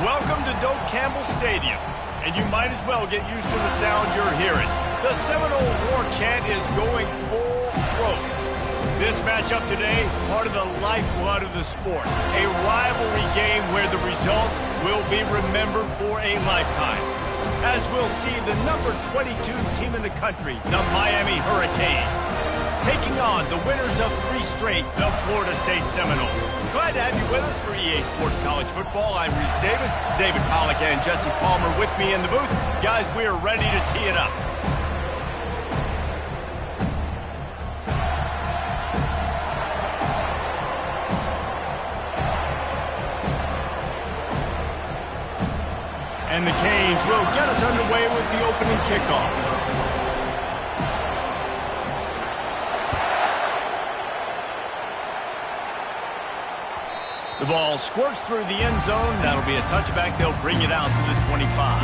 Welcome to Doak Campbell Stadium, and you might as well get used to the sound you're hearing. The Seminole War chant is going full throat. This matchup today, part of the lifeblood of the sport. A rivalry game where the results will be remembered for a lifetime. As we'll see the number 22 team in the country, the Miami Hurricanes, taking on the winners of 3 straight, the Florida State Seminoles. Glad to have you with us for EA Sports College Football. I'm Reese Davis, David Pollock and Jesse Palmer with me in the booth. Guys, we are ready to tee it up. And the Canes will get us underway with the opening kickoff. The ball squirts through the end zone. That'll be a touchback. They'll bring it out to the 25.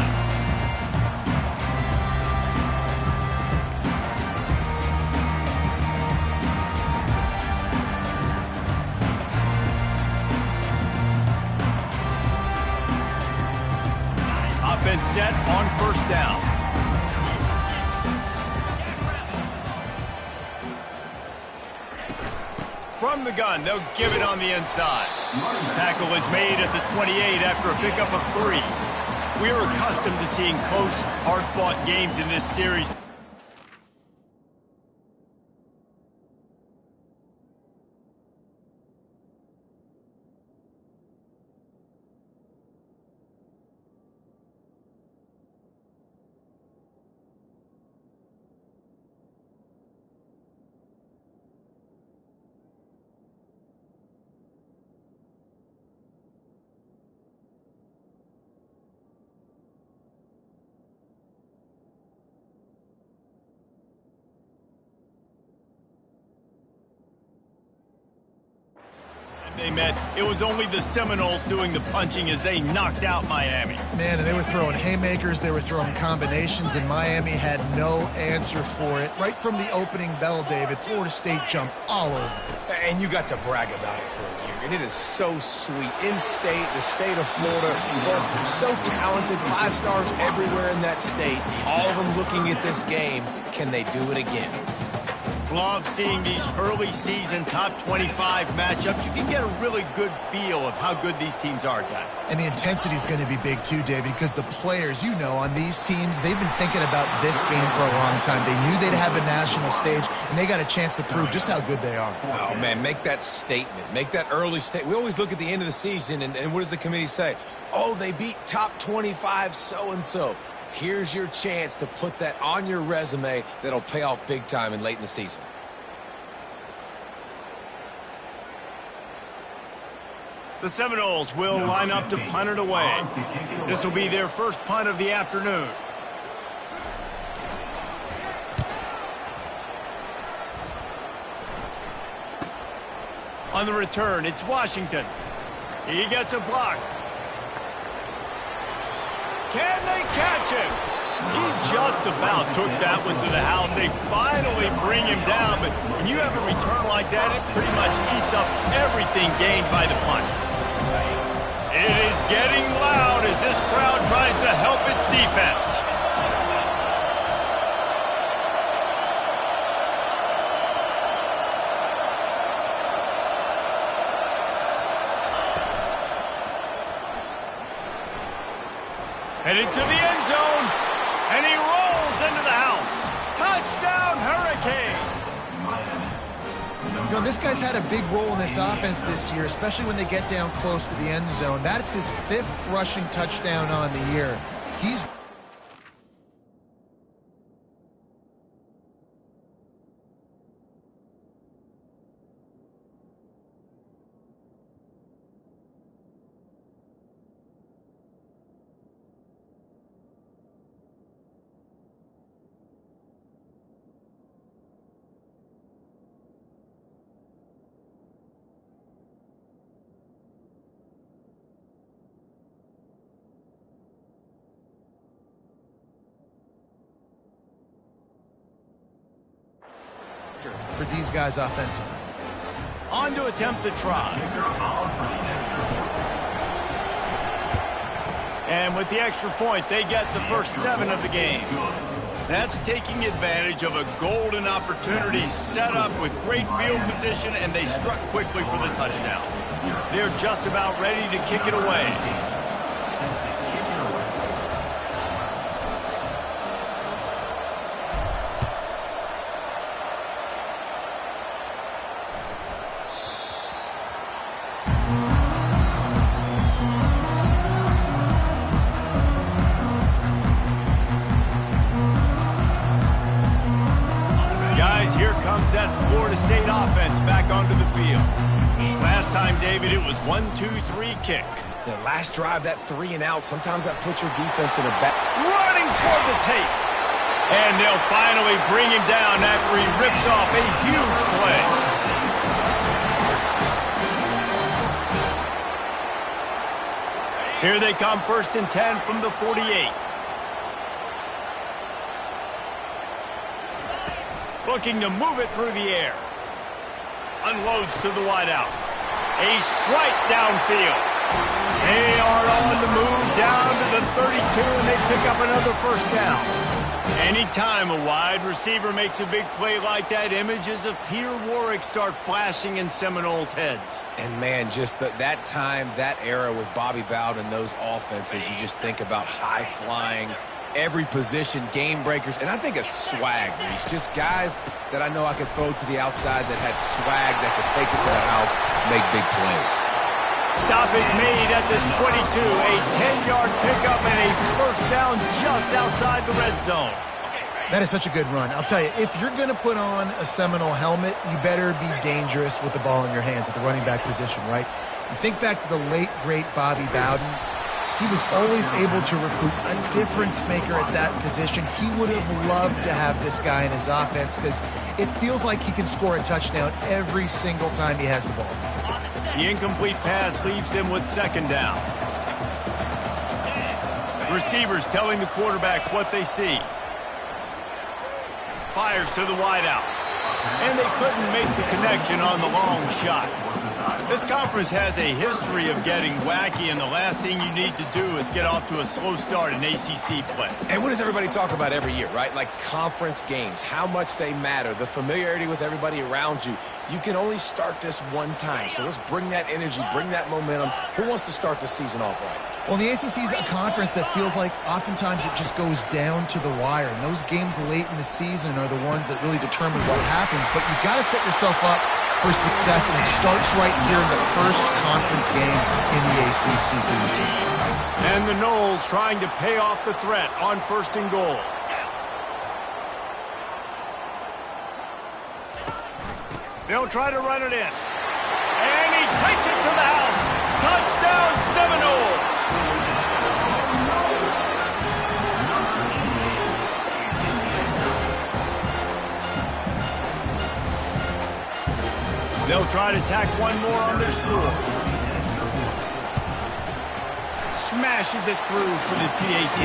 Offense set on first down. From the gun, they'll give it on the inside. Tackle is made at the 28 after a pickup of 3. We're accustomed to seeing close, hard-fought games in this series. They met, it was only the Seminoles doing the punching as they knocked out Miami. Man, and they were throwing haymakers, they were throwing combinations, and Miami had no answer for it. Right from the opening bell, David, Florida State jumped all over. And you got to brag about it for a year, and it is so sweet. In-state, the state of Florida, both so talented, 5 stars everywhere in that state, all of them looking at this game. Can they do it again? Love seeing these early season top 25 matchups. You can get a really good feel of how good these teams are, guys. And the intensity is going to be big too, David, because the players, you know, on these teams, they've been thinking about this game for a long time. They knew they'd have a national stage, and they got a chance to prove just how good they are. Oh, man, make that statement. Make that early statement. We always look at the end of the season, and what does the committee say? Oh, they beat top 25 so-and-so. Here's your chance to put that on your resume that'll pay off big time and late in the season. The Seminoles will line up to punt it away. This will be their first punt of the afternoon. On the return, it's Washington. He gets a block. Can they catch him? He just about took that one to the house. They finally bring him down, but when you have a return like that, it pretty much eats up everything gained by the punt. It is getting loud as this crowd tries to help its defense. Heading to the end zone, and he rolls into the house. Touchdown, Hurricanes! You know, this guy's had a big role in this offense this year, especially when they get down close to the end zone. That's his 5th rushing touchdown on the year. He's... for these guys offensively. On to attempt the try. And with the extra point, they get the first 7 of the game. That's taking advantage of a golden opportunity set up with great field position, and they struck quickly for the touchdown. They're just about ready to kick it away. That Florida State offense back onto the field. Last time, David, it was 1-2-3 kick. The last drive, that 3 and out, sometimes that puts your defense in a back. Running toward the tape. And they'll finally bring him down after he rips off a huge play. Here they come, 1st and 10 from the 48. Looking to move it through the air. Unloads to the wideout. A strike downfield. They are on the move down to the 32, and they pick up another first down. Anytime a wide receiver makes a big play like that, images of Peter Warrick start flashing in Seminoles' heads. And, man, just that time, that era with Bobby Bowden and those offenses, you just think about high-flying, every position, game breakers, and I think of swag, Reese. Just guys that I know I could throw to the outside that had swag that could take it to the house, make big plays. Stop is made at the 22, a 10-yard pickup and a first down just outside the red zone. That is such a good run. I'll tell you, if you're going to put on a Seminole helmet, you better be dangerous with the ball in your hands at the running back position, right? You think back to the late, great Bobby Bowden. He was always able to recruit a difference maker at that position. He would have loved to have this guy in his offense because it feels like he can score a touchdown every single time he has the ball. The incomplete pass leaves him with 2nd down. Receivers telling the quarterback what they see. Fires to the wideout. And they couldn't make the connection on the long shot. This conference has a history of getting wacky, and the last thing you need to do is get off to a slow start in ACC play. And what does everybody talk about every year, right? Like conference games, how much they matter, the familiarity with everybody around you. You can only start this one time, so let's bring that energy, bring that momentum. Who wants to start the season off right? Well, the ACC is a conference that feels like oftentimes it just goes down to the wire, and those games late in the season are the ones that really determine what happens. But you've got to set yourself up for success, and it starts right here in the first conference game in the ACC for your team. And the Noles trying to pay off the threat on 1st and goal. They'll try to run it in. And he takes it to the house. Touchdown, Seminoles! They'll try to tack one more on their score. Smashes it through for the PAT.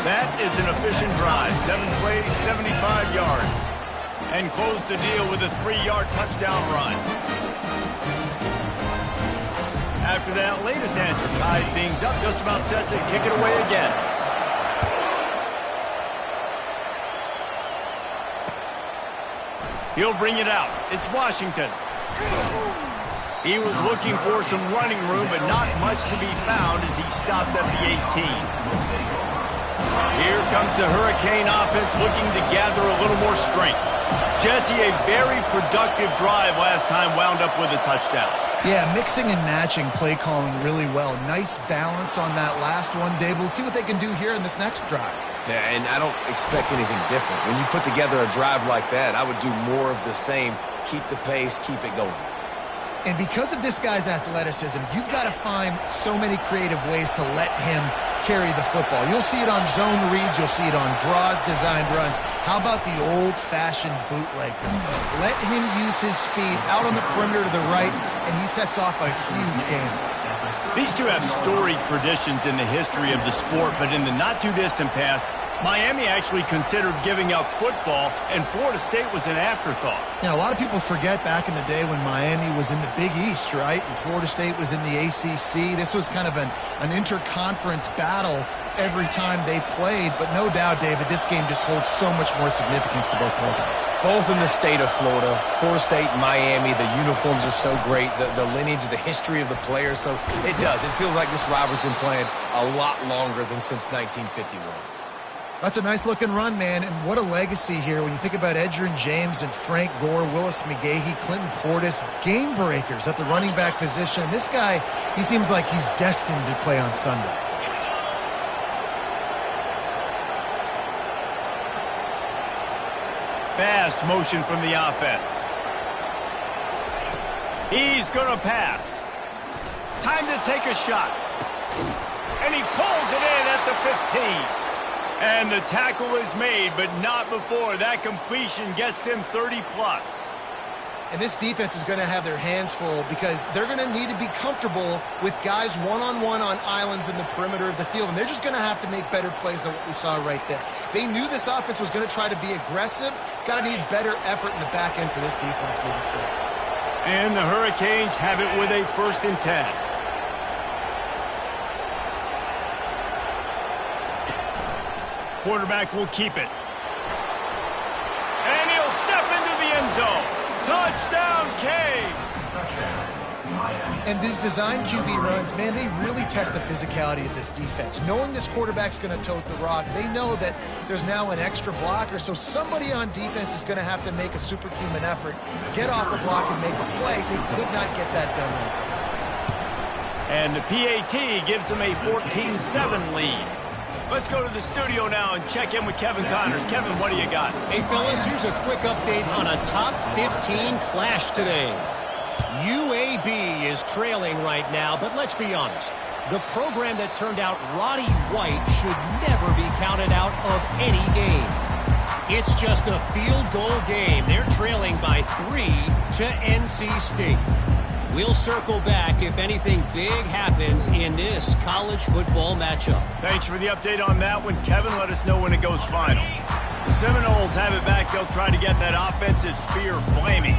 That is an efficient drive. 7 plays, 75 yards. And close the deal with a 3-yard touchdown run. After that latest answer tied things up, just about set to kick it away again. He'll bring it out. It's Washington. He was looking for some running room, but not much to be found as he stopped at the 18. Here comes the Hurricane offense looking to gather a little more strength. Jesse, a very productive drive last time, wound up with a touchdown. Yeah, mixing and matching play calling really well. Nice balance on that last one, David. Let's see what they can do here in this next drive. Yeah, and I don't expect anything different. When you put together a drive like that, I would do more of the same. Keep the pace, keep it going. And because of this guy's athleticism, you've got to find so many creative ways to let him carry the football. You'll see it on zone reads. You'll see it on draws, designed runs. How about the old-fashioned bootleg? Let him use his speed out on the perimeter to the right, and he sets off a huge game. These two have storied traditions in the history of the sport, but in the not-too-distant past, Miami actually considered giving up football, and Florida State was an afterthought. Yeah, a lot of people forget back in the day when Miami was in the Big East, right? And Florida State was in the ACC. This was kind of an interconference battle every time they played. But no doubt, David, this game just holds so much more significance to both programs. Both in the state of Florida. Florida State, Miami, the uniforms are so great. The lineage, the history of the players. So it does. It feels like this rivalry's been playing a lot longer than since 1951. That's a nice-looking run, man, and what a legacy here when you think about Edgerrin James and Frank Gore, Willis McGahee, Clinton Portis, game breakers at the running back position. And this guy, he seems like he's destined to play on Sunday. Fast motion from the offense. He's going to pass. Time to take a shot. And he pulls it in at the 15. And the tackle is made, but not before that completion gets them 30-plus. And this defense is going to have their hands full because they're going to need to be comfortable with guys one-on-one on islands in the perimeter of the field. And they're just going to have to make better plays than what we saw right there. They knew this offense was going to try to be aggressive. Got to need better effort in the back end for this defense moving forward. And the Hurricanes have it with a 1st and 10. Quarterback will keep it. And he'll step into the end zone. Touchdown, Canes! And these design QB runs, man, they really test the physicality of this defense. Knowing this quarterback's going to tote the rock, they know that there's now an extra blocker, so somebody on defense is going to have to make a superhuman effort, get off a block and make a play. They could not get that done. And the PAT gives them a 14-7 lead. Let's go to the studio now and check in with Kevin Connors. Kevin, what do you got? Hey, fellas, here's a quick update on a top 15 clash today. UAB is trailing right now, but let's be honest. The program that turned out Roddy White should never be counted out of any game. It's just a field goal game. They're trailing by 3 to NC State. We'll circle back if anything big happens in this college football matchup. Thanks for the update on that one, Kevin. Let us know when it goes final. The Seminoles have it back. They'll try to get that offensive spear flaming.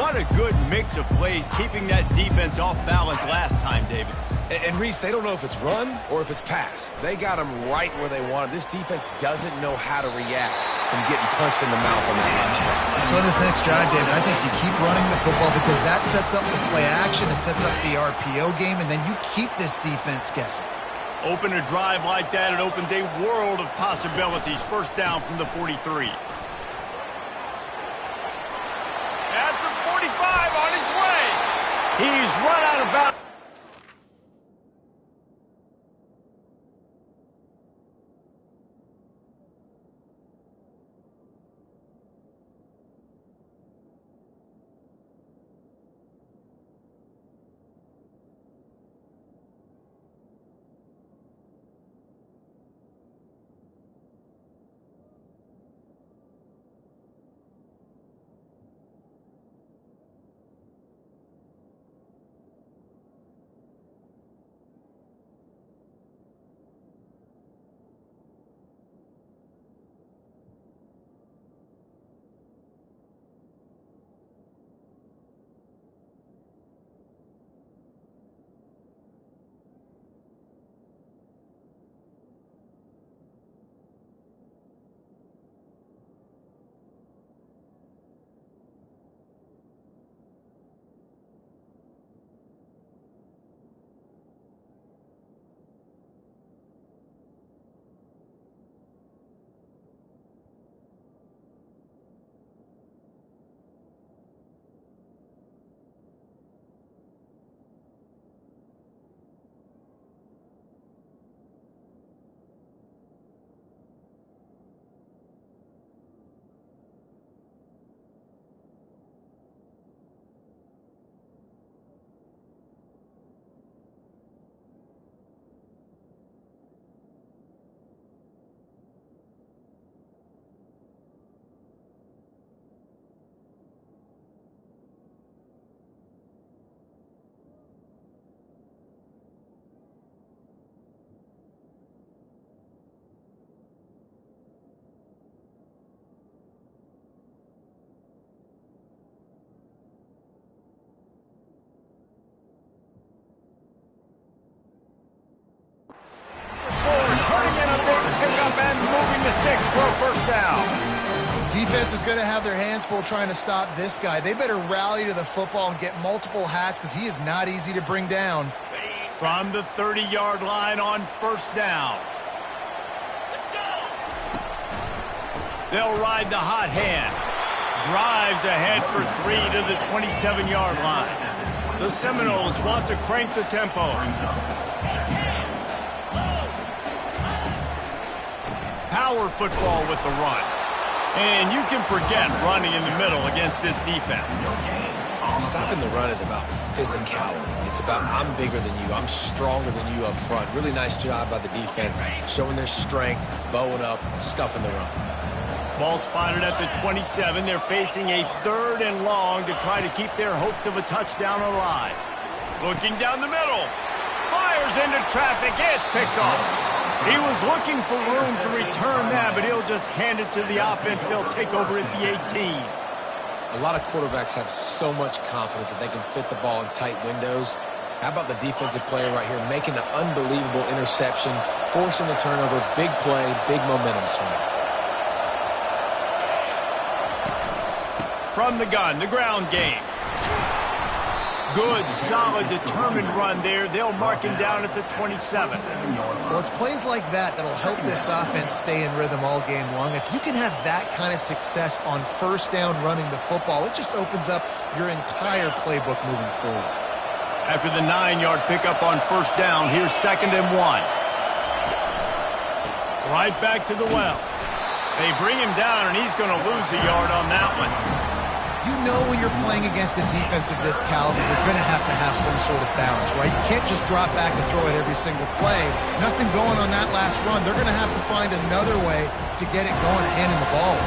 What a good mix of plays, keeping that defense off balance last time, David. And Reese, they don't know if it's run or if it's pass. They got them right where they want it. This defense doesn't know how to react from getting punched in the mouth on that last time. So in this next drive, David, I think you keep running the football because that sets up the play action, it sets up the RPO game, and then you keep this defense guessing. Open a drive like that, it opens a world of possibilities. 1st down from the 43. At the 45 on his way. He's run out of bounds. defense is going to have their hands full trying to stop this guy. They better rally to the football and get multiple hats because he is not easy to bring down. From the 30-yard line on first down. They'll ride the hot hand. Drives ahead for 3 to the 27-yard line. The Seminoles want to crank the tempo. Power football with the run. And you can forget running in the middle against this defense. Stopping the run is about physicality. It's about I'm bigger than you. I'm stronger than you up front. Really nice job by the defense, showing their strength, bowing up, stuffing the run. Ball spotted at the 27. They're facing a 3rd and long to try to keep their hopes of a touchdown alive. Looking down the middle. Fires into traffic. It's picked off. He was looking for room to return that, but he'll just hand it to the offense. They'll take over at the 18. A lot of quarterbacks have so much confidence that they can fit the ball in tight windows. How about the defensive player right here making an unbelievable interception, forcing the turnover, big play, big momentum swing. From the gun, the ground game. Good, solid, determined run there. They'll mark him down at the 27. Well, it's plays like that that'll help this offense stay in rhythm all game long. If you can have that kind of success on first down running the football, it just opens up your entire playbook moving forward. After the 9-yard pickup on first down, here's 2nd and 1. Right back to the well. They bring him down, and he's going to lose a yard on that one. You know when you're playing against a defense of this caliber, you're going to have some sort of balance, right? You can't just drop back and throw it every single play. Nothing going on that last run. They're going to have to find another way to get it going, handing the ball.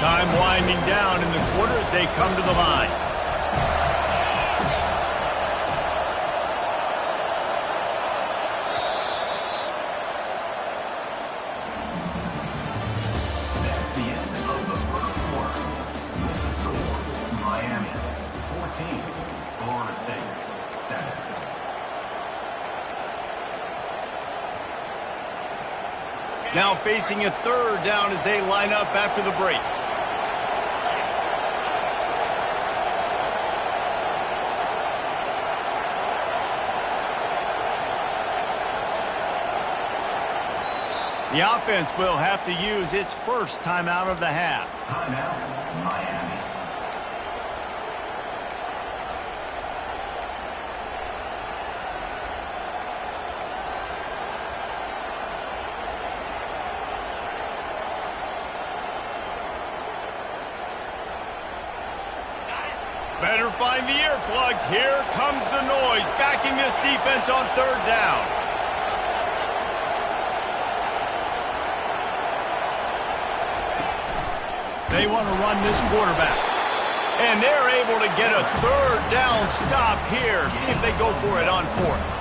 Time winding down in the quarter as they come to the line. Now facing a 3rd down as they line up after the break. The offense will have to use its first timeout of the half. Timeout, Miami. Better find the earplugs. Here comes the noise, backing this defense on 3rd down. They want to run this quarterback. And they're able to get a 3rd down stop here. See if they go for it on 4th.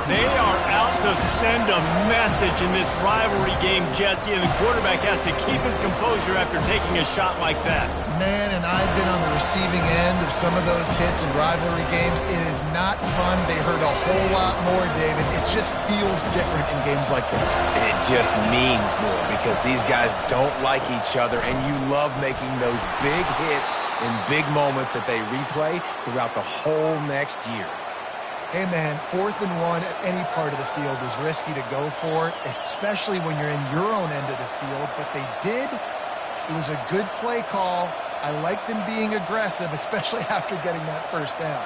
They are out to send a message in this rivalry game, Jesse, and the quarterback has to keep his composure after taking a shot like that. Man, and I've been on the receiving end of some of those hits in rivalry games. It is not fun. They hurt a whole lot more, David. It just feels different in games like this. It just means more because these guys don't like each other, and you love making those big hits in big moments that they replay throughout the whole next year. Hey, man, 4th and 1 at any part of the field is risky to go for, especially when you're in your own end of the field. But they did. It was a good play call. I like them being aggressive, especially after getting that first down.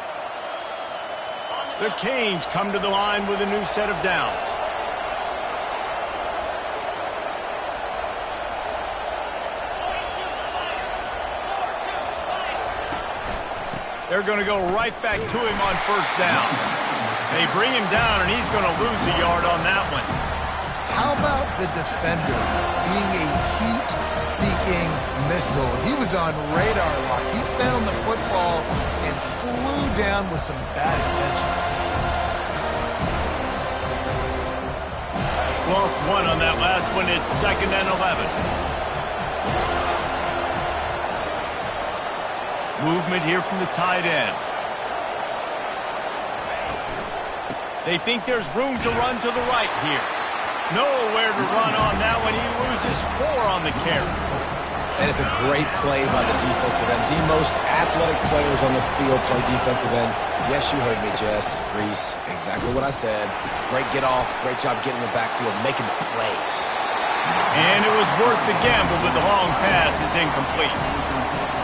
The Canes come to the line with a new set of downs. They're going to go right back to him on first down. They bring him down, and he's going to lose a yard on that one. How about the defender being a heat-seeking missile? He was on radar lock. He found the football and flew down with some bad intentions. Lost one on that last one. It's 2nd and 11. Movement here from the tight end. They think there's room to run to the right here. Nowhere to run on that one. He loses 4 on the carry. That is a great play by the defensive end. The most athletic players on the field play defensive end. Yes, you heard me, Jess, Reese. Exactly what I said. Great get off. Great job getting the backfield, making the play. And it was worth the gamble, but the long pass is incomplete.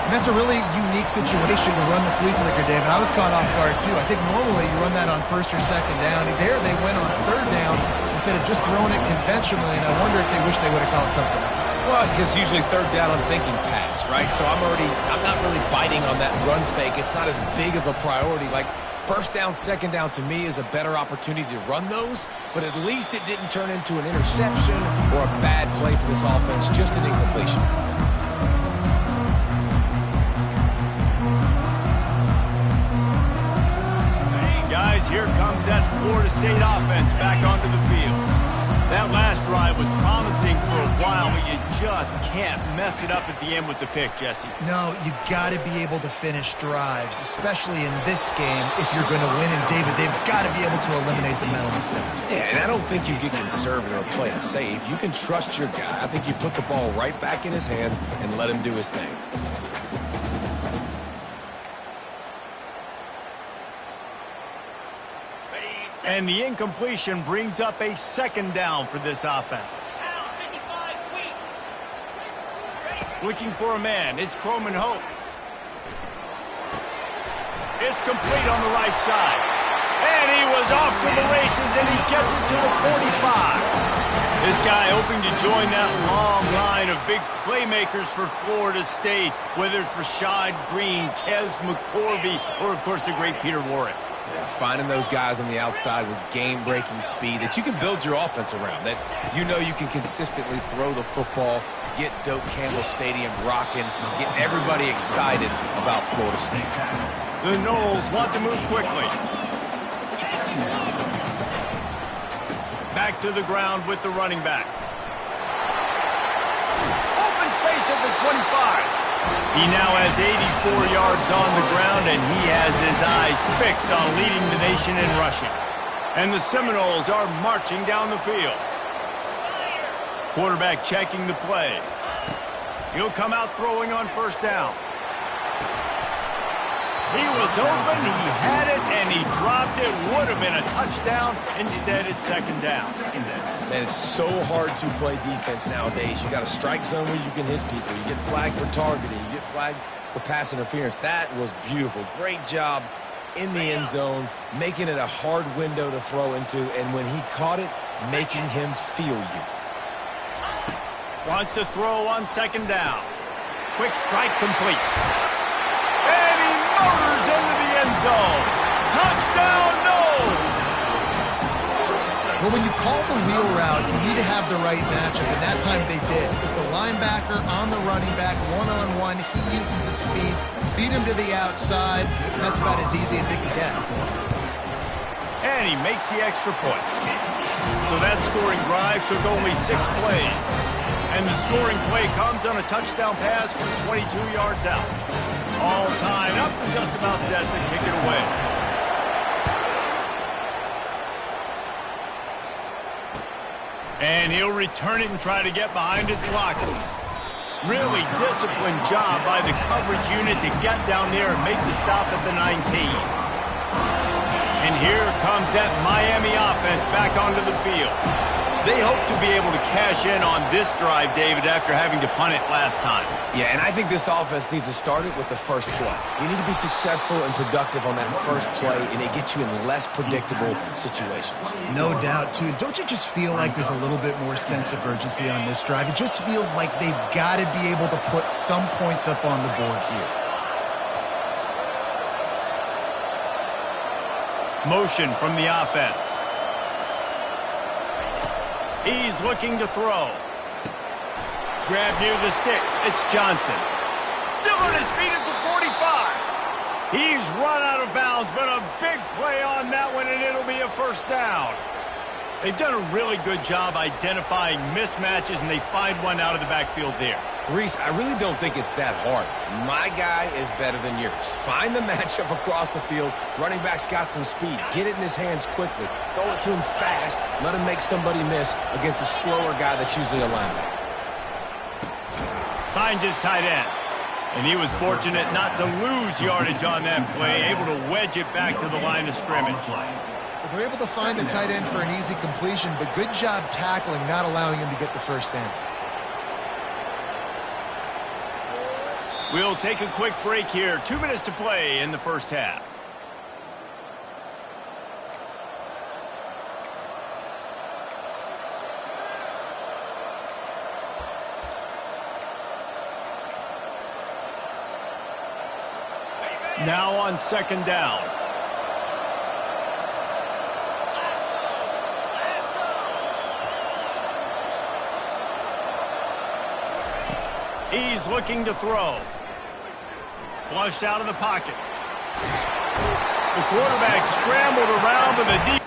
And that's a really unique situation to run the flea flicker, David. I was caught off guard, too. I think normally you run that on first or second down. There they went on third down instead of just throwing it conventionally, and I wonder if they wish they would have called something else. Well, because usually third down I'm thinking pass, right? So I'm not really biting on that run fake. It's not as big of a priority. Like first down, second down to me is a better opportunity to run those, but at least it didn't turn into an interception or a bad play for this offense, just an incompletion. Guys, here comes that Florida State offense back onto the field. That last drive was promising for a while, but you just can't mess it up at the end with the pick, Jesse. No, you got to be able to finish drives, especially in this game if you're going to win. And, David, they've got to be able to eliminate the mental mistakes. Yeah, and I don't think you get conservative or play it safe. You can trust your guy. I think you put the ball right back in his hands and let him do his thing. And the incompletion brings up a second down for this offense. Looking for a man. It's Croman Hope. It's complete on the right side. And he was off to the races, and he gets it to the 45. This guy hoping to join that long line of big playmakers for Florida State, whether it's Rashad Green, Kez McCorvey, or, of course, the great Peter Warrick. Yeah, finding those guys on the outside with game-breaking speed that you can build your offense around, that you know you can consistently throw the football, get Doak Campbell Stadium rocking, get everybody excited about Florida State. The Noles want to move quickly. Back to the ground with the running back. Open space at the 25. He now has 84 yards on the ground, and he has his eyes fixed on leading the nation in rushing. And the Seminoles are marching down the field. Quarterback checking the play. He'll come out throwing on first down. He was open, he had it, and he dropped it. Would have been a touchdown. Instead, it's second down. Man, it's so hard to play defense nowadays. You got a strike zone where you can hit people. You get flagged for targeting. You get flagged for pass interference. That was beautiful. Great job in the end zone, making it a hard window to throw into, and when he caught it, making him feel you. Wants to throw on second down. Quick strike complete. And he motors into the end zone. Touchdown, Noles! Well, when you call the wheel route, you need to have the right matchup, and that time they did. It's the linebacker on the running back, one-on-one. He uses his speed, beat him to the outside. That's about as easy as it can get. And he makes the extra point. So that scoring drive took only 6 plays. And the scoring play comes on a touchdown pass from 22 yards out. All tied up and just about set to kick it away. And he'll return it and try to get behind his blockers. Really disciplined job by the coverage unit to get down there and make the stop at the 19. And here comes that Miami offense back onto the field. They hope to be able to cash in on this drive, David, after having to punt it last time. Yeah, and I think this offense needs to start it with the first play. You need to be successful and productive on that first play, and it gets you in less predictable situations. No doubt, too. Don't you just feel like there's a little bit more sense of urgency on this drive? It just feels like they've got to be able to put some points up on the board here. Motion from the offense. He's looking to throw. Grab near the sticks. It's Johnson. Still on his feet at the 45. He's run out of bounds, but a big play on that one, and it'll be a first down. They've done a really good job identifying mismatches, and they find one out of the backfield there. Reese, I really don't think it's that hard. My guy is better than yours. Find the matchup across the field. Running back's got some speed. Get it in his hands quickly. Throw it to him fast. Let him make somebody miss against a slower guy that's usually a linebacker. Finds his tight end. And he was fortunate not to lose yardage on that play, able to wedge it back to the line of scrimmage. Well, they're able to find the tight end for an easy completion, but good job tackling, not allowing him to get the first down. We'll take a quick break here. 2 minutes to play in the first half. Now on second down. He's looking to throw. Flushed out of the pocket. The quarterback scrambled around to the deep.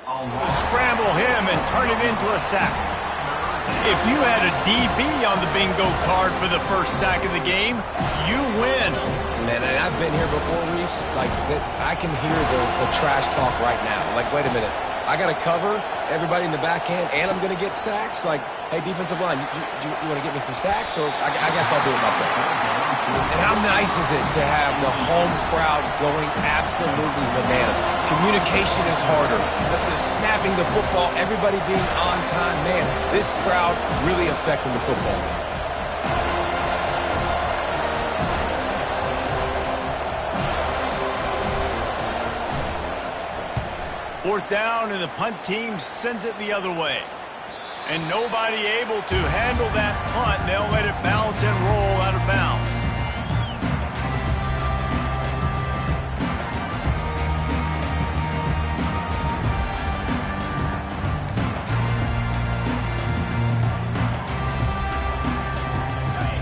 Scramble him and turn it into a sack. If you had a DB on the bingo card for the first sack of the game, you win. Man, and I've been here before, Reese. Like, I can hear the trash talk right now. Like, wait a minute. I got to cover everybody in the backhand, and I'm going to get sacks? Like, hey, defensive line, you want to get me some sacks? Or I guess I'll do it myself. And how nice is it to have the home crowd going absolutely bananas? Communication is harder. The snapping the football, everybody being on time. Man, this crowd really affecting the football game. Fourth down, and the punt team sends it the other way. And nobody able to handle that punt. They'll let it bounce and roll out of bounds.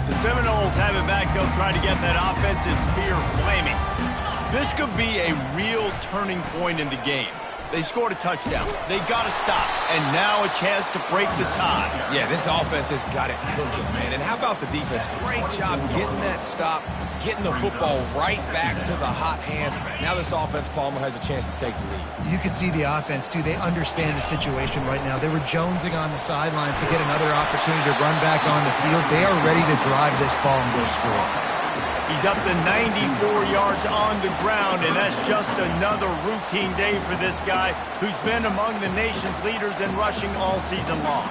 The Seminoles have it back. They'll try to get that offensive spear flaming. This could be a real turning point in the game. They scored a touchdown. They got to stop. And now a chance to break the tie. Yeah, this offense has got it cooking, man. And how about the defense? Great job getting that stop, getting the football right back to the hot hand. Now this offense, Palmer, has a chance to take the lead. You can see the offense, too. They understand the situation right now. They were jonesing on the sidelines to get another opportunity to run back on the field. They are ready to drive this ball and go score. He's up to 94 yards on the ground, and that's just another routine day for this guy who's been among the nation's leaders in rushing all season long.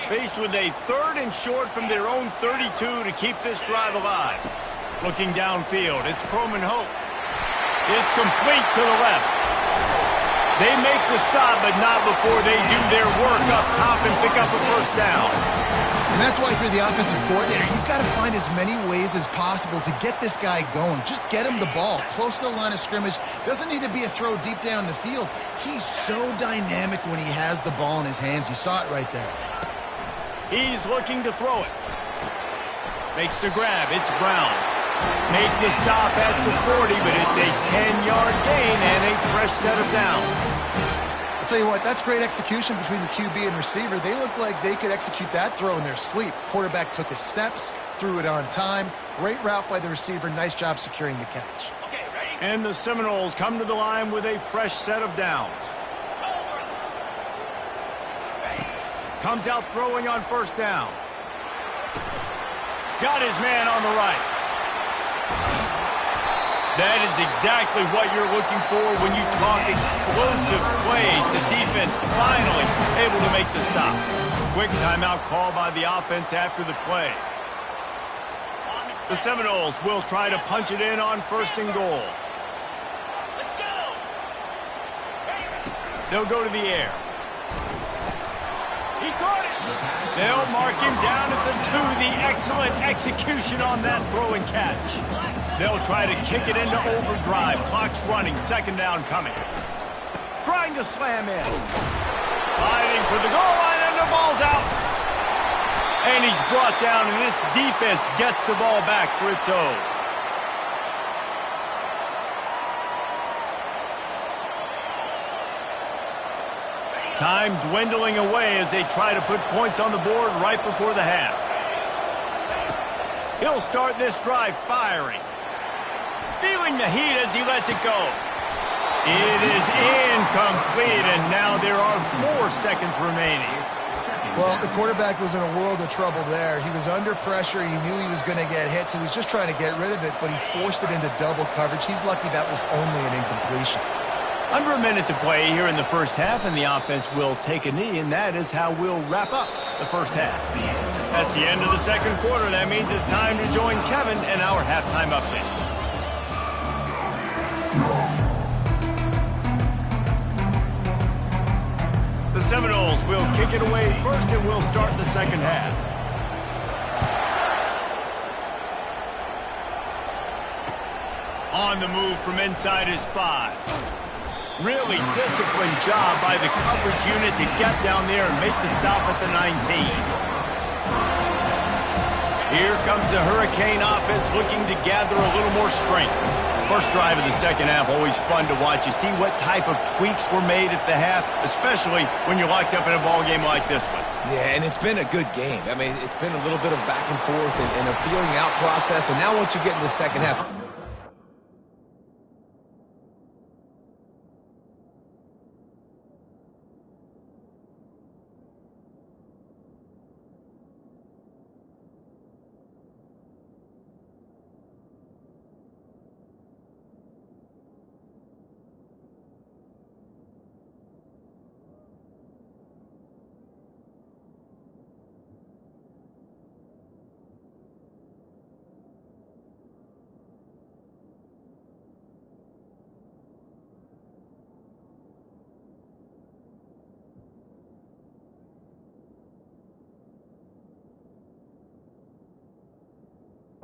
Faced with a 3rd and short from their own 32 to keep this drive alive. Looking downfield, it's Croman Hope. It's complete to the left. They make the stop, but not before they do their work up top and pick up a first down. And that's why, if you're the offensive coordinator, you've got to find as many ways as possible to get this guy going. Just get him the ball close to the line of scrimmage. Doesn't need to be a throw deep down the field. He's so dynamic when he has the ball in his hands. You saw it right there. He's looking to throw it. Makes the grab. It's Brown. Make the stop at the 40, but it's a 10-yard gain and a fresh set of downs. I'll tell you what, that's great execution between the QB and receiver. They look like they could execute that throw in their sleep. Quarterback took his steps, threw it on time. Great route by the receiver. Nice job securing the catch. And the Seminoles come to the line with a fresh set of downs. Comes out throwing on first down. Got his man on the right. That is exactly what you're looking for when you talk explosive plays. The defense finally able to make the stop. Quick timeout call by the offense after the play. The Seminoles will try to punch it in on 1st and goal. They'll go to the air. He caught it. They'll mark him down at the 2. The excellent execution on that throw and catch. They'll try to kick it into overdrive. Clock's running. 2nd down coming. Trying to slam in. Fighting for the goal line, and the ball's out. And he's brought down, and this defense gets the ball back for its own. Time dwindling away as they try to put points on the board right before the half. He'll start this drive firing. Feeling the heat as he lets it go. It is incomplete, and now there are 4 seconds remaining. Well, the quarterback was in a world of trouble there. He was under pressure. He knew he was going to get hit, so he was just trying to get rid of it, but he forced it into double coverage. He's lucky that was only an incompletion. Under a minute to play here in the first half, and the offense will take a knee, and that is how we'll wrap up the first half. That's the end of the 2nd quarter. That means it's time to join Kevin in our halftime update. The Seminoles will kick it away first, and we'll start the 2nd half. On the move from inside his 5. Really disciplined job by the coverage unit to get down there and make the stop at the 19. Here comes the Hurricane offense looking to gather a little more strength. First drive of the second half, always fun to watch. You see what type of tweaks were made at the half, especially when you're locked up in a ball game like this one. Yeah, and it's been a good game. I mean, it's been a little bit of back and forth and a feeling out process. And now once you get in the second half,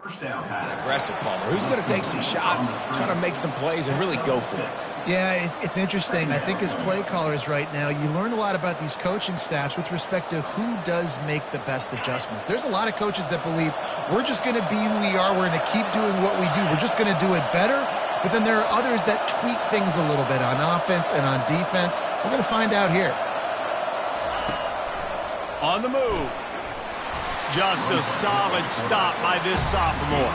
First down pass. aggressive Palmer. Who's going to take some shots, try to make some plays, and really go for it? Yeah, it's interesting. I think as play callers right now, you learn a lot about these coaching staffs with respect to who does make the best adjustments. There's a lot of coaches that believe we're just going to be who we are. We're going to keep doing what we do. We're just going to do it better. But then there are others that tweak things a little bit on offense and on defense. We're going to find out here. On the move. Just a solid stop by this sophomore.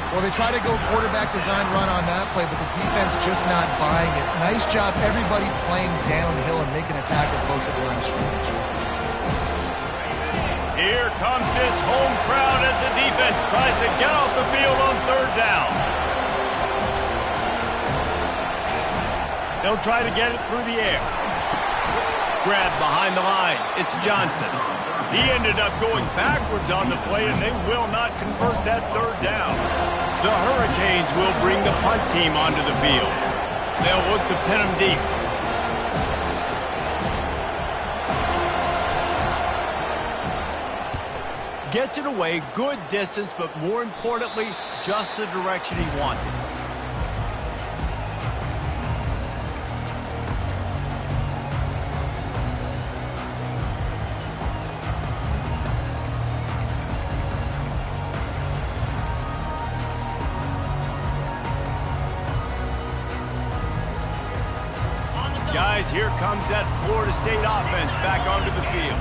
Well, they try to go quarterback design run on that play, but the defense just not buying it. Nice job, everybody playing downhill and making a tackle close to the line of scrimmage. Here comes this home crowd as the defense tries to get off the field on third down. They'll try to get it through the air. Grab behind the line. It's Johnson. He ended up going backwards on the play, and they will not convert that third down. The Hurricanes will bring the punt team onto the field. They'll look to pin them deep. Gets it away, good distance, but more importantly, just the direction he wanted. Guys, here comes that Florida State offense back onto the field.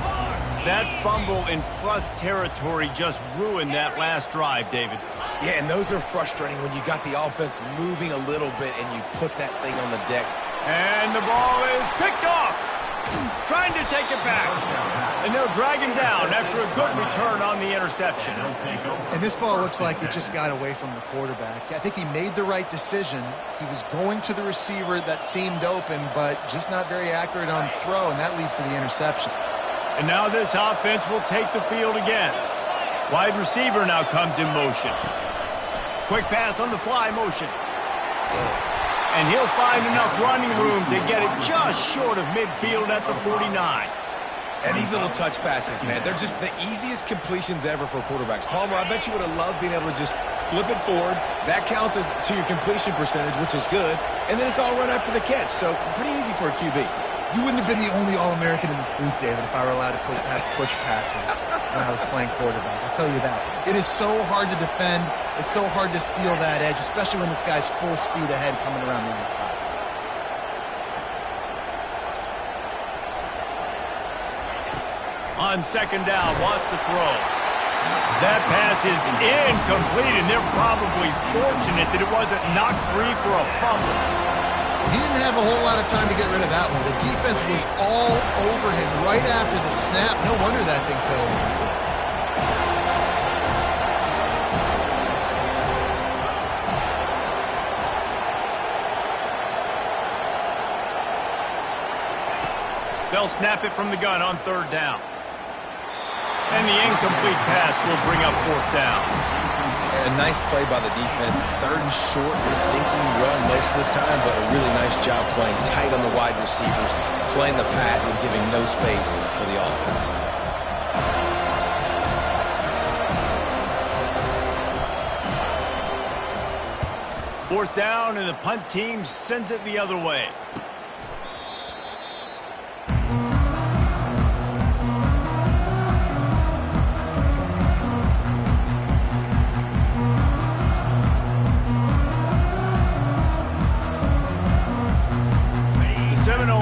That fumble in plus territory just ruined that last drive, David. Yeah, and those are frustrating when you got the offense moving a little bit and you put that thing on the deck. And the ball is picked off. Trying to take it back. And they'll drag him down after a good return on the interception. And this ball looks like it just got away from the quarterback. I think he made the right decision. He was going to the receiver that seemed open, but just not very accurate on throw, and that leads to the interception. And now this offense will take the field again. Wide receiver now comes in motion. Quick pass on the fly motion. And he'll find enough running room to get it just short of midfield at the 49. And these little touch passes, man, they're just the easiest completions ever for quarterbacks. Palmer, I bet you would have loved being able to just flip it forward. That counts as to your completion percentage, which is good. And then it's all run after the catch, so pretty easy for a QB. You wouldn't have been the only All-American in this booth, David, if I were allowed to have push passes when I was playing quarterback. I'll tell you that. It is so hard to defend. It's so hard to seal that edge, especially when this guy's full speed ahead coming around the outside. On second down, wants to throw. That pass is incomplete, and they're probably fortunate that it wasn't knocked free for a fumble. He didn't have a whole lot of time to get rid of that one. The defense was all over him right after the snap. No wonder that thing fell. They'll snap it from the gun on third down. And the incomplete pass will bring up fourth down. And a nice play by the defense. Third and short, you're thinking run most of the time, but a really nice job playing tight on the wide receivers, playing the pass and giving no space for the offense. Fourth down, and the punt team sends it the other way.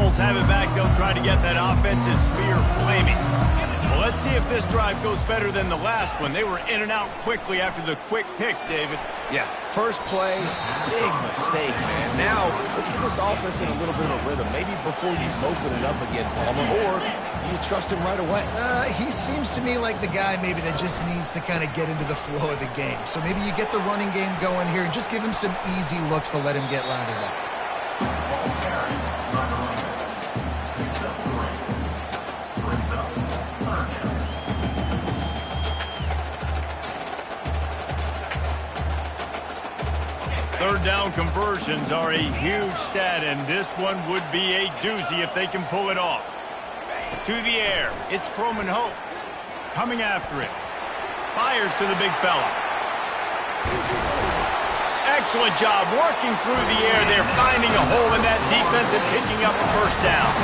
Cardinals have it back. They'll try to get that offensive spear flaming. Well, let's see if this drive goes better than the last one. They were in and out quickly after the quick pick, David. Yeah, first play, big mistake, man. Now, let's get this offense in a little bit of a rhythm. Maybe before you open it up again, Palmer, or do you trust him right away? He seems to me like the guy maybe that just needs to kind of get into the flow of the game. So maybe you get the running game going here and just give him some easy looks to let him get lathered up. Third down conversions are a huge stat, and this one would be a doozy if they can pull it off. To the air, it's Croman Hope. Coming after it. Fires to the big fella. Excellent job working through the air. They're finding a hole in that defense and picking up a first down.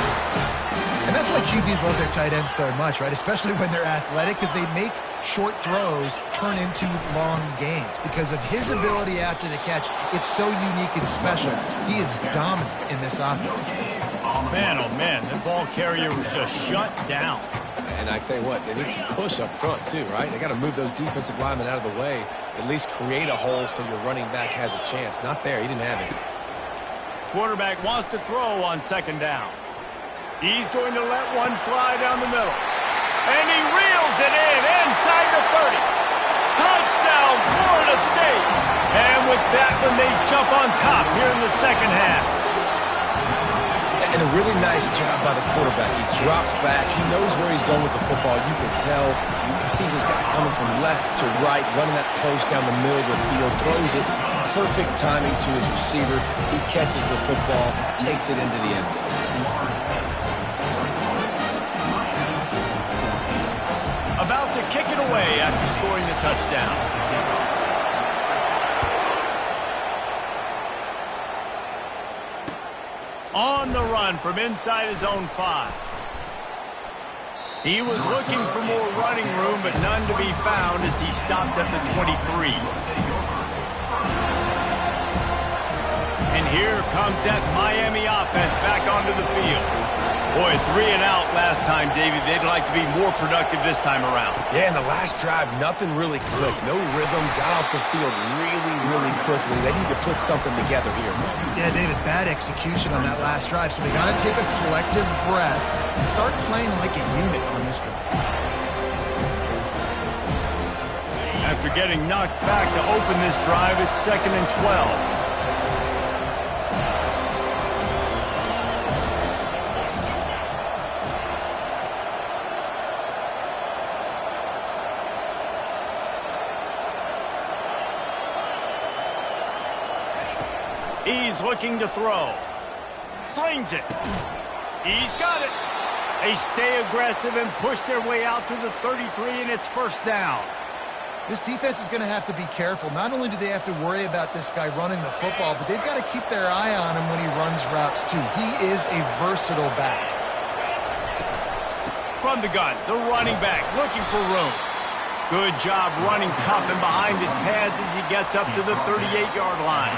And that's why QBs love their tight ends so much, right? Especially when they're athletic, because they make short throws turn into long gains. Because of his ability after the catch, it's so unique and special. He is dominant in this offense. Man, oh man, the ball carrier was just shut down. And I tell you what, they need some push up front too, right? They got to move those defensive linemen out of the way, at least create a hole so your running back has a chance. Not there, he didn't have it. Quarterback wants to throw on second down. He's going to let one fly down the middle. And he reels it in inside the 30. Touchdown, Florida State. And with that one, they jump on top here in the second half. And a really nice job by the quarterback. He drops back. He knows where he's going with the football. You can tell. He sees this guy coming from left to right, running that post down the middle of the field, throws it. Perfect timing to his receiver. He catches the football, takes it into the end zone. About to kick it away after scoring the touchdown. On the run from inside his own 5. He was looking for more running room, but none to be found as he stopped at the 23. And here comes that Miami offense back onto the field. Boy, 3 and out last time, David. They'd like to be more productive this time around. Yeah, in the last drive, nothing really clicked. No rhythm, got off the field really, really quickly. They need to put something together here. Yeah, David, bad execution on that last drive. So they got to take a collective breath and start playing like a unit on this drive. After getting knocked back to open this drive, it's 2nd and 12. He's looking to throw. Slings it. He's got it. They stay aggressive and push their way out to the 33, and it's first down. This defense is going to have to be careful. Not only do they have to worry about this guy running the football, but they've got to keep their eye on him when he runs routes too. He is a versatile back. From the gun, the running back looking for room. Good job running tough and behind his pads as he gets up to the 38-yard line.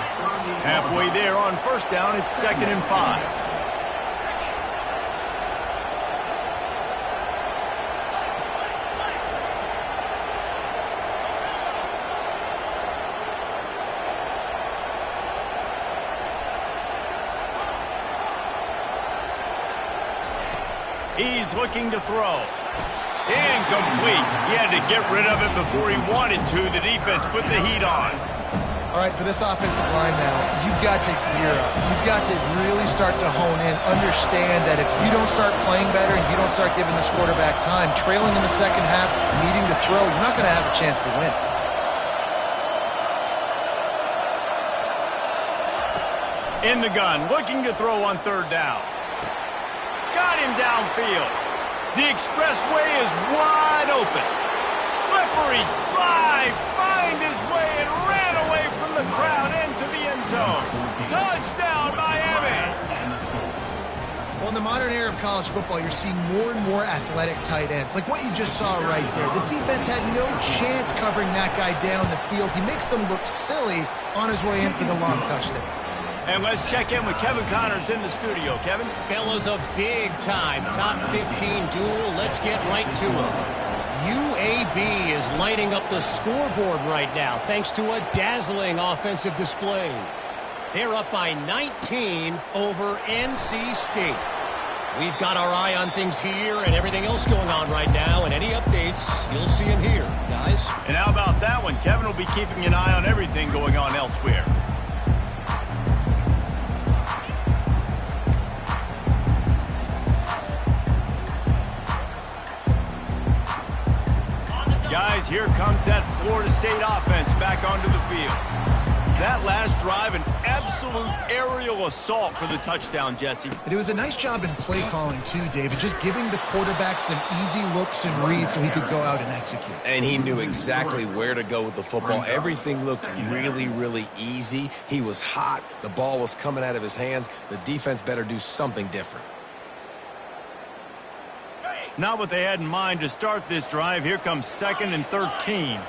Halfway there on first down, it's 2nd and 5. He's looking to throw. Incomplete. He had to get rid of it before he wanted to. The defense put the heat on. All right, for this offensive line now, you've got to gear up. You've got to really start to hone in. Understand that if you don't start playing better and you don't start giving this quarterback time, trailing in the second half, needing to throw, you're not going to have a chance to win. In the gun, looking to throw on third down. Got him downfield. The expressway is wide open. Slippery slide, find his way and ran away from the crowd into the end zone. Touchdown, Miami! Well, in the modern era of college football, you're seeing more and more athletic tight ends, like what you just saw right there. The defense had no chance covering that guy down the field. He makes them look silly on his way in for the long touchdown. And let's check in with Kevin Connors in the studio. Kevin? Fellas, a big-time top 15 duel. Let's get right to it. UAB is lighting up the scoreboard right now thanks to a dazzling offensive display. They're up by 19 over NC State. We've got our eye on things here and everything else going on right now, and any updates, you'll see them here, guys. And how about that one? Kevin will be keeping an eye on everything going on elsewhere. Guys, here comes that Florida State offense back onto the field. That last drive, an absolute aerial assault for the touchdown, Jesse. And it was a nice job in play calling too, David, just giving the quarterback some easy looks and reads so he could go out and execute. And he knew exactly where to go with the football. Everything looked really, really easy. He was hot. The ball was coming out of his hands. The defense better do something different. Not what they had in mind to start this drive. Here comes 2nd and 13.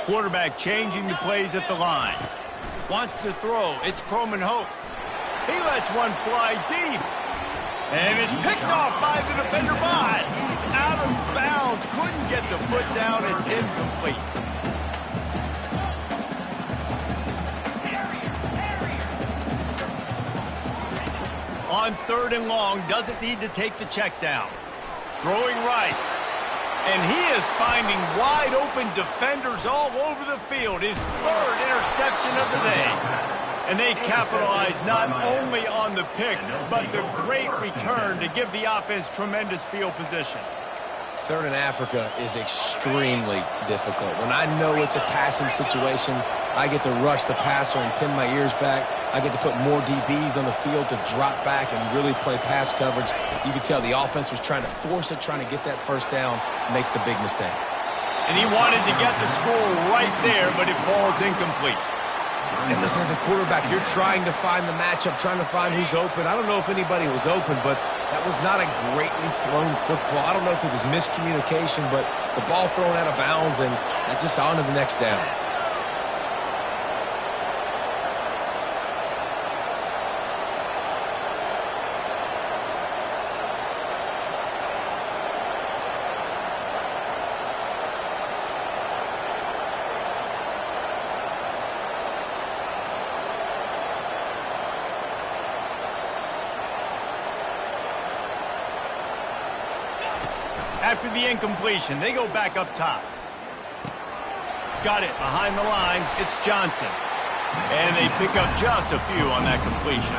Quarterback changing the plays at the line. Wants to throw. It's Croman Hope. He lets one fly deep. And it's picked off by the defender Bot. He's out of bounds. Couldn't get the foot down. It's incomplete. On 3rd and long, doesn't need to take the check down. Throwing right. And he is finding wide open defenders all over the field. His 3rd interception of the day. And they capitalize not only on the pick, but the great return to give the offense tremendous field position. 3rd and Africa is extremely difficult. When I know it's a passing situation, I get to rush the passer and pin my ears back. I get to put more DBs on the field to drop back and really play pass coverage. You can tell the offense was trying to force it, trying to get that first down, makes the big mistake. And he wanted to get the score right there, but it falls incomplete. And listen, as a quarterback, you're trying to find the matchup, trying to find who's open. I don't know if anybody was open, but that was not a greatly thrown football. I don't know if it was miscommunication, but the ball thrown out of bounds, and that's just on to the next down. After the incompletion, they go back up top. Got it behind the line. It's Johnson. And they pick up just a few on that completion.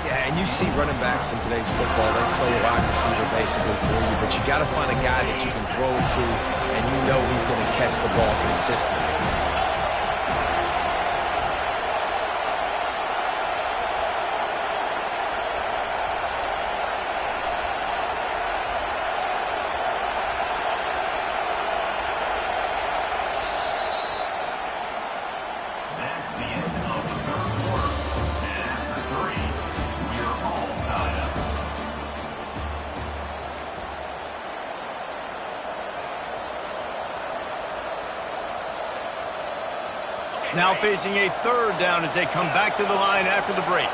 Yeah, and you see running backs in today's football, they play a wide receiver basically for you, but you got to find a guy that you can throw it to, and you know he's going to catch the ball consistently. Now facing a 3rd down as they come back to the line after the break.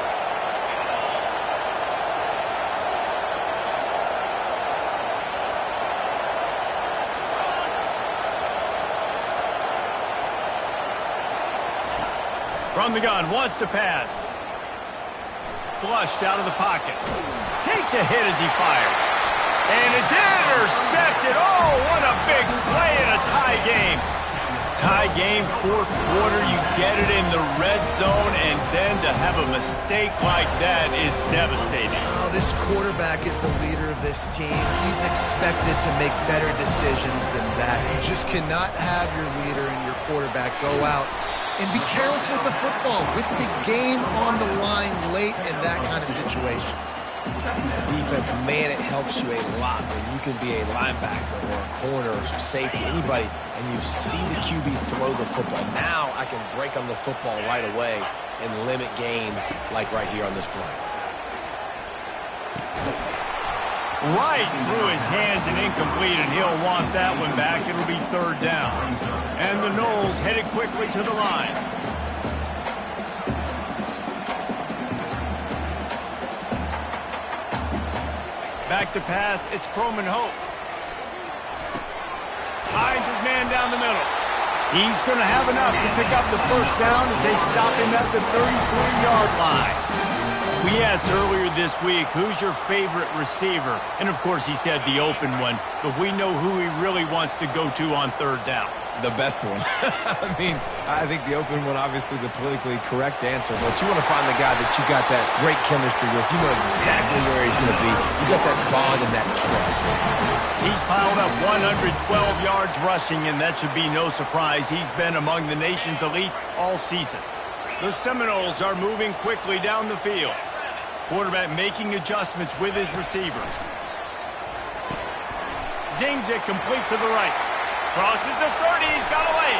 From the gun, wants to pass. Flushed out of the pocket. Takes a hit as he fires. And it's intercepted. Oh, what a big play in a tie game. Tie game, 4th quarter, you get it in the red zone, and then to have a mistake like that is devastating. Oh, this quarterback is the leader of this team. He's expected to make better decisions than that. You just cannot have your leader and your quarterback go out and be careless with the football, with the game on the line late in that kind of situation. Defense, man, it helps you a lot when you can be a linebacker or a corner or safety, anybody, and you see the QB throw the football. Now I can break on the football right away and limit gains like right here on this play. Right through his hands and incomplete, and he'll want that one back. It'll be 3rd down. And the Noles headed quickly to the line. Back to pass, it's Croman Hope. Finds his man down the middle. He's going to have enough to pick up the first down as they stop him at the 33-yard line. We asked earlier this week, who's your favorite receiver? And, of course, he said the open one, but we know who he really wants to go to on third down. The best one. I think the open one, obviously the politically correct answer, but you want to find the guy that you got that great chemistry with. You know exactly where he's going to be. You got that bond and that trust. He's piled up 112 yards rushing, and that should be no surprise. He's been among the nation's elite all season. The Seminoles are moving quickly down the field. Quarterback making adjustments with his receivers. Zings it complete to the right. Crosses the 30, he's got away.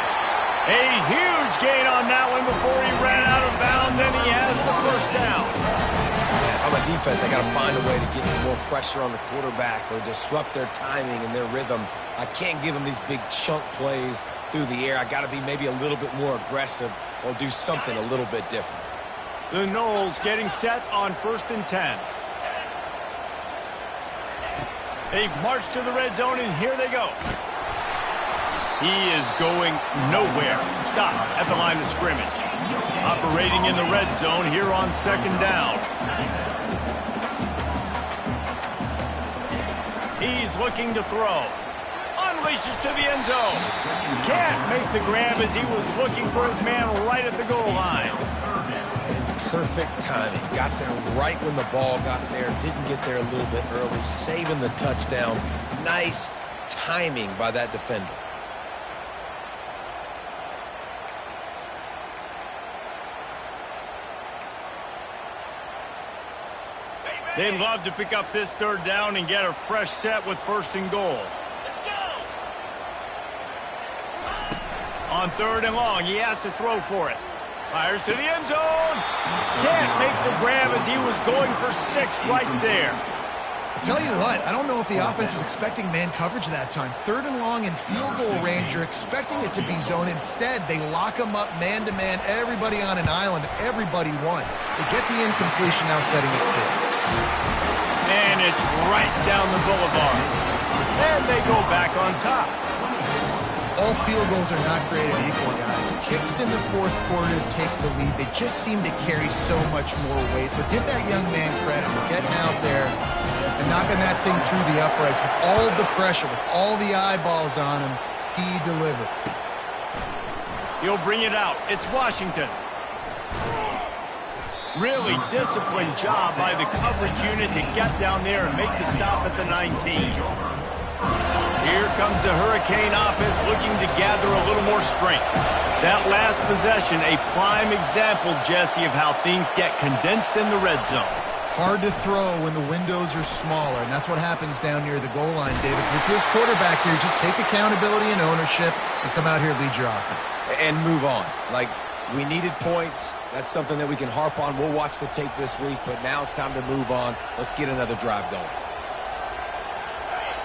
A huge gain on that one before he ran out of bounds, and he has the first down. If I'm a defense, I got to find a way to get some more pressure on the quarterback or disrupt their timing and their rhythm. I can't give them these big chunk plays through the air. I got to be maybe a little bit more aggressive or do something a little bit different. The Noles getting set on 1st and 10. They've marched to the red zone, and here they go. He is going nowhere. Stop at the line of scrimmage. Operating in the red zone here on 2nd down. He's looking to throw. Unleashes to the end zone. Can't make the grab as he was looking for his man right at the goal line. Perfect timing. Got there right when the ball got there. Didn't get there a little bit early. Saving the touchdown. Nice timing by that defender. They'd love to pick up this 3rd down and get a fresh set with 1st and goal. On 3rd and long, he has to throw for it. Fires to the end zone. Can't make the grab as he was going for 6 right there. I'll tell you what, I don't know if the offense was expecting man coverage that time. 3rd and long in field goal range, you're expecting it to be zone. Instead, they lock him up man-to-man, everybody on an island, everybody won. They get the incompletion now setting it free. And it's right down the boulevard. And they go back on top. All field goals are not created equal, guys. Kicks in the 4th quarter to take the lead. They just seem to carry so much more weight. So give that young man credit for getting out there and knocking that thing through the uprights with all of the pressure, with all the eyeballs on him. He delivered. He'll bring it out. It's Washington. Really disciplined job by the coverage unit to get down there and make the stop at the 19. Here comes the Hurricane offense looking to gather a little more strength. That last possession, a prime example, Jesse, of how things get condensed in the red zone. Hard to throw when the windows are smaller, and that's what happens down near the goal line, David. With this quarterback here, just take accountability and ownership and come out here and lead your offense. And move on. Like, we needed points. That's something that we can harp on. We'll watch the tape this week, but now it's time to move on. Let's get another drive going.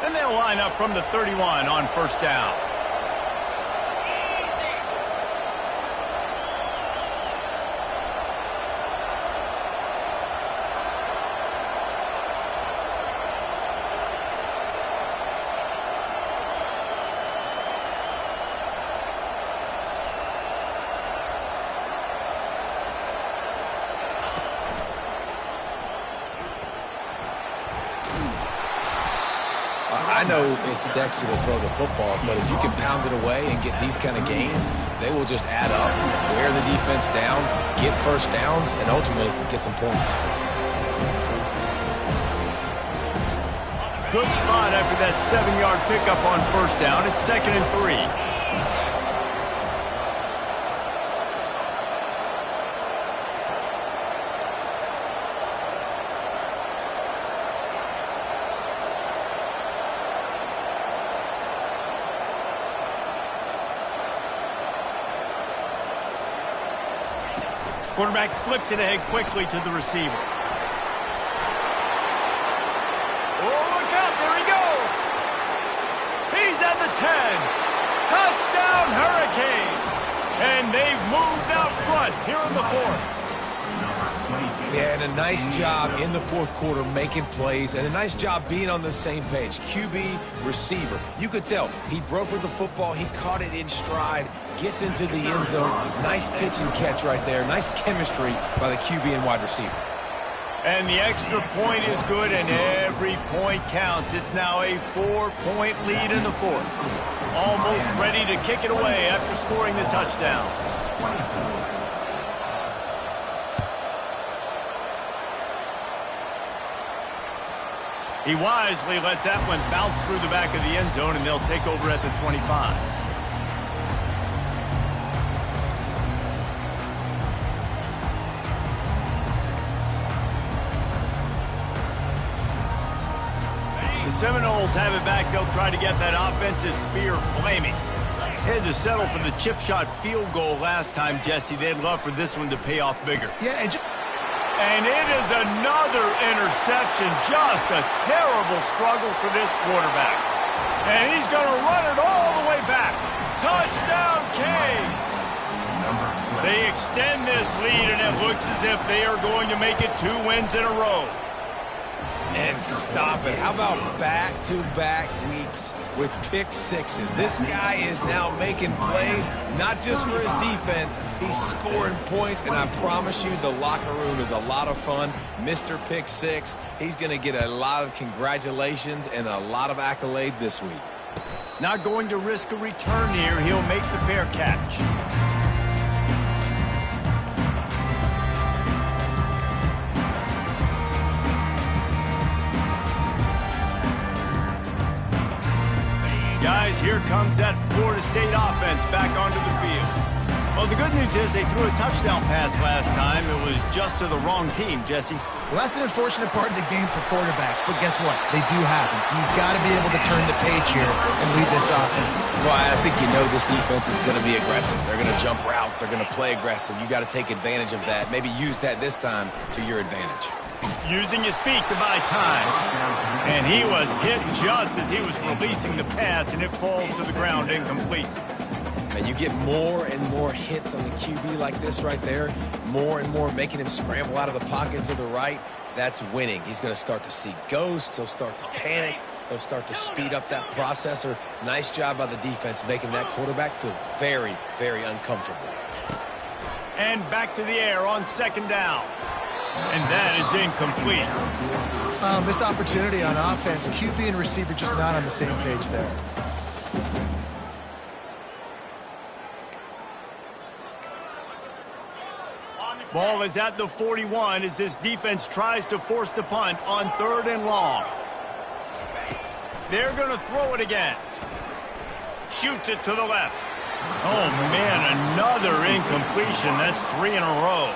And they'll line up from the 31 on 1st down. I know it's sexy to throw the football, but if you can pound it away and get these kind of gains, they will just add up, wear the defense down, get 1st downs, and ultimately get some points. Good spot after that 7-yard pickup on 1st down. It's 2nd and 3. Quarterback flips it ahead quickly to the receiver. Oh, look out. There he goes. He's at the 10. Touchdown, Hurricanes. And they've moved out front here in the 4th. Yeah, and a nice job in the fourth quarter making plays, and a nice job being on the same page. QB, receiver. You could tell he broke with the football. He caught it in stride, gets into the end zone. Nice pitch and catch right there. Nice chemistry by the QB and wide receiver. And the extra point is good, and every point counts. It's now a 4-point lead in the fourth. Almost ready to kick it away after scoring the touchdown. He wisely lets that one bounce through the back of the end zone, and they'll take over at the 25. The Seminoles have it back. They'll try to get that offensive spear flaming. They had to settle for the chip shot field goal last time, Jesse. They'd love for this one to pay off bigger. Yeah, And it is another interception. Just a terrible struggle for this quarterback. And he's going to run it all the way back. Touchdown, Canes! They extend this lead, and it looks as if they are going to make it 2 wins in a row. And stop it. How about back-to-back weeks with pick sixes? This guy is now making plays, not just for his defense. He's scoring points, and I promise you the locker room is a lot of fun. Mr. Pick Six, he's going to get a lot of congratulations and a lot of accolades this week. Not going to risk a return here. He'll make the fair catch. Guys, here comes that Florida State offense back onto the field. Well, the good news is they threw a touchdown pass last time. It was just to the wrong team, Jesse. well, that's an unfortunate part of the game for quarterbacks, but guess what? They do happen, so you've got to be able to turn the page here and lead this offense. Well, I think you know this defense is going to be aggressive. They're going to jump routes. They're going to play aggressive. You got to take advantage of that. Maybe use that this time to your advantage. Using his feet to buy time. And he was hit just as he was releasing the pass, and it falls to the ground incomplete. And you get more and more hits on the QB like this right there, more and more making him scramble out of the pocket to the right. That's winning. He's going to start to see ghosts. He'll start to panic. He'll start to speed up that processor. Nice job by the defense making that quarterback feel very, very uncomfortable. And back to the air on second down. And that is incomplete. Missed opportunity on offense. QB and receiver just not on the same page there. Ball is at the 41 as this defense tries to force the punt on 3rd and long. They're going to throw it again. Shoots it to the left. Oh, man, another incompletion. That's 3 in a row.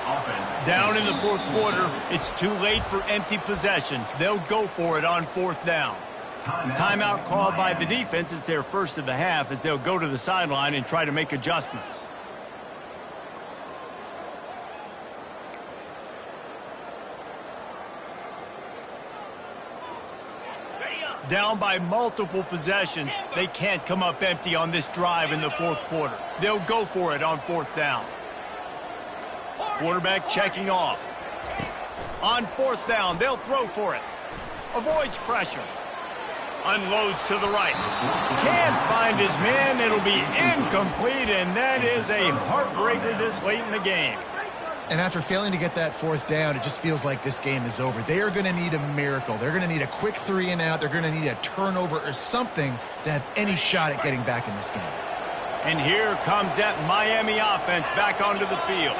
Down in the 4th quarter, it's too late for empty possessions. They'll go for it on 4th down. Timeout called by the defense. It's their first of the half as they'll go to the sideline and try to make adjustments. Down by multiple possessions. They can't come up empty on this drive in the 4th quarter. They'll go for it on 4th down. Quarterback checking off. On 4th down, they'll throw for it. Avoids pressure. Unloads to the right. Can't find his man. It'll be incomplete, and that is a heartbreaker this late in the game. And after failing to get that 4th down, it just feels like this game is over. They are going to need a miracle. They're going to need a quick 3 and out. They're going to need a turnover or something to have any shot at getting back in this game. And here comes that Miami offense back onto the field.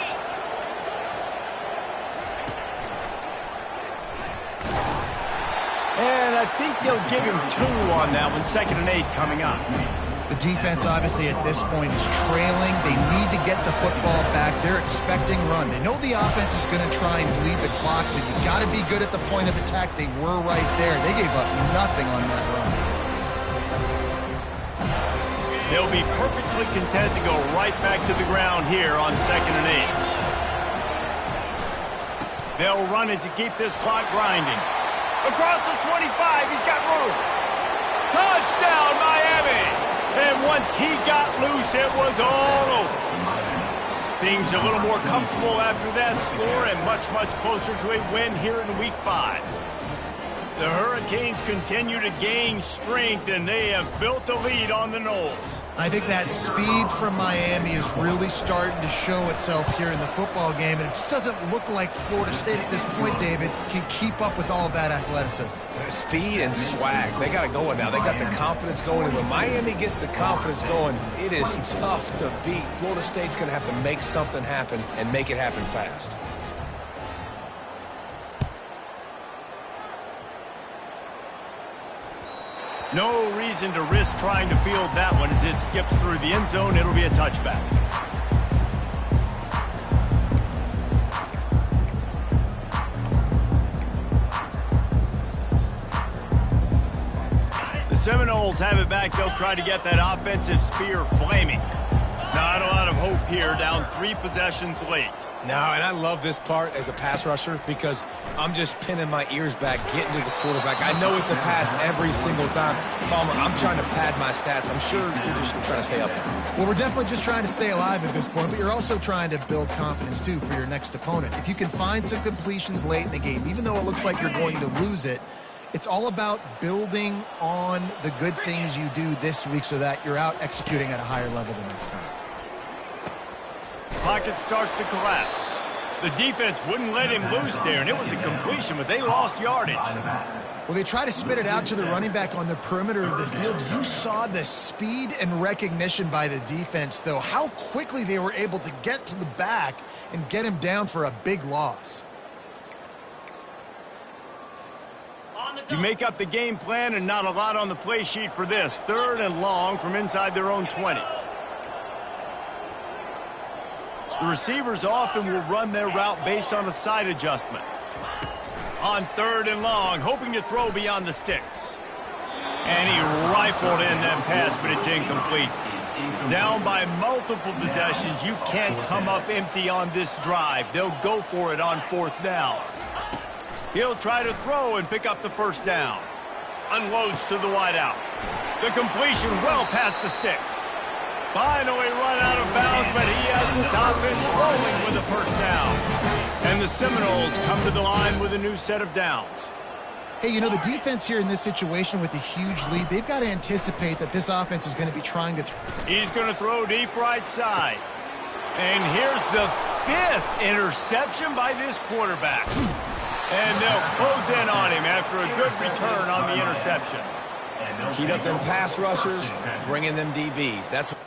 And I think they'll give him 2 on that one. 2nd and 8 coming up. The defense, obviously, at this point is trailing. They need to get the football back. They're expecting run. They know the offense is going to try and bleed the clock, so you've got to be good at the point of attack. They were right there. They gave up nothing on that run. They'll be perfectly content to go right back to the ground here on 2nd and 8. They'll run it to keep this clock grinding. Across the 25, he's got room. Touchdown, Miami! And once he got loose, it was all over. Things a little more comfortable after that score and much, much closer to a win here in Week 5. The Hurricanes continue to gain strength, and they have built a lead on the Noles. I think that speed from Miami is really starting to show itself here in the football game, and it just doesn't look like Florida State at this point, David, can keep up with all of that athleticism. Speed and swag. They got it going now. They got the confidence going, and when Miami gets the confidence going, it is tough to beat. Florida State's going to have to make something happen and make it happen fast. No reason to risk trying to field that one as it skips through the end zone. It'll be a touchback. The Seminoles have it back. They'll try to get that offensive spear flaming. Not a lot of hope here, down 3 possessions late. No, and I love this part as a pass rusher because I'm just pinning my ears back, getting to the quarterback. I know it's a pass every single time. Palmer, I'm trying to pad my stats. I'm sure you're just trying to stay up there. Well, we're definitely just trying to stay alive at this point, but you're also trying to build confidence, too, for your next opponent. If you can find some completions late in the game, even though it looks like you're going to lose it, it's all about building on the good things you do this week so that you're out executing at a higher level the next time. Pocket starts to collapse. The defense wouldn't let him loose there, and it was a completion, but they lost yardage. Well, they try to spit it out to the running back on the perimeter of the field. You saw the speed and recognition by the defense, though, how quickly they were able to get to the back and get him down for a big loss. You make up the game plan and not a lot on the play sheet for this. 3rd and long from inside their own 20. The receivers often will run their route based on a side adjustment. On 3rd and long, hoping to throw beyond the sticks. And he rifled in that pass, but it's incomplete. Down by multiple possessions, you can't come up empty on this drive. They'll go for it on 4th down. He'll try to throw and pick up the 1st down. Unloads to the wideout. The completion well past the sticks. Finally run out of bounds, but he has this offense rolling with a 1st down. And the Seminoles come to the line with a new set of downs. Hey, you know, the defense here in this situation with a huge lead, they've got to anticipate that this offense is going to be trying to He's going to throw deep right side. And here's the 5th interception by this quarterback. And they'll close in on him after a good return on the interception. Heat up them pass rushers, bringing them DBs. That's what